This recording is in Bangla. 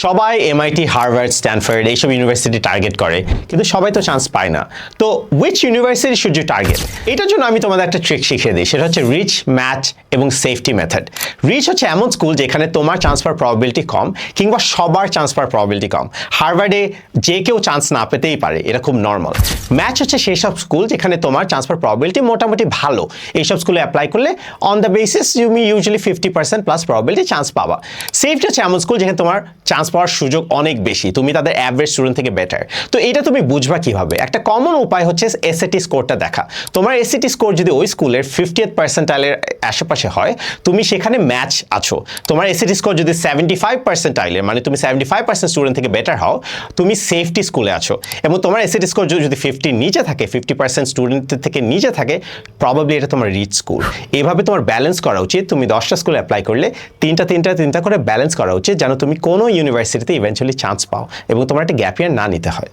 সবাই এমআইটি, হার্ভার্ড, স্ট্যানফোর্ড এইসব ইউনিভার্সিটি টার্গেট করে, কিন্তু সবাই তো চান্স পায় না। তো which university should you target? এটার জন্য আমি তোমাদের একটা ট্রিক শিখিয়ে দিই, সেটা হচ্ছে রিচ, ম্যাচ এবং সেফটি মেথড। রিচ হচ্ছে এমন স্কুল যেখানে তোমার চান্স পাওয়ার প্রবাবিলিটি কম, কিংবা সবার চান্স পাওয়ার প্রবাবিলিটি কম। হার্ভার্ডে যে কেউ চান্স না পেতেই পারে, এটা খুব নর্মাল। ম্যাচ হচ্ছে সেই সব স্কুল যেখানে তোমার চান্স পাওয়ার প্রবাবিলিটি মোটামুটি ভালো, এইসব স্কুলে অ্যাপ্লাই করলে অন দ্য বেসিস তুমি ইউজুয়ালি 50% প্লাস প্রবাবিলিটি চান্স পাবা। সেফটি হচ্ছে এমন স্কুল যেখানে তোমার চান্স পাওয়ার সুযোগ অনেক বেশি, তুমি তাদের অ্যাভারেজ স্টুডেন্ট থেকে বেটার। তো এটা তুমি বুঝবা কিভাবে? একটা কমন উপায় হচ্ছে এসএটি স্কোরটা দেখা। তোমার এসএটি স্কোর যদি ওই স্কুলের 50th পার্সেন্টাইলের আশেপাশে হয়, তুমি সেখানে ম্যাচ আছো। তোমার এসএটি স্কোর যদি 75 পার্সেন্টাইলের, মানে তুমি 75% স্টুডেন্ট থেকে বেটার হও, তুমি সেফটি স্কুলে আছো। এবং তোমার এসএটি স্কোর যদি 50 নিচে থাকে, 50% স্টুডেন্টের থেকে নিচে থাকে, প্রবাবলি এটা তোমার রিচ স্কুল। এভাবে তোমার ব্যালেন্স করা উচিত। তুমি 10টা স্কুলে অ্যাপ্লাই করলে তিনটা করে ব্যালেন্স করা উচিত, যেন তুমি কোনো ইউনিভার্সিটিতে ইভেন্চুয়ালি চান্স পাও এবং তোমার একটা গ্যাপ ইয়ার না নিতে হয়।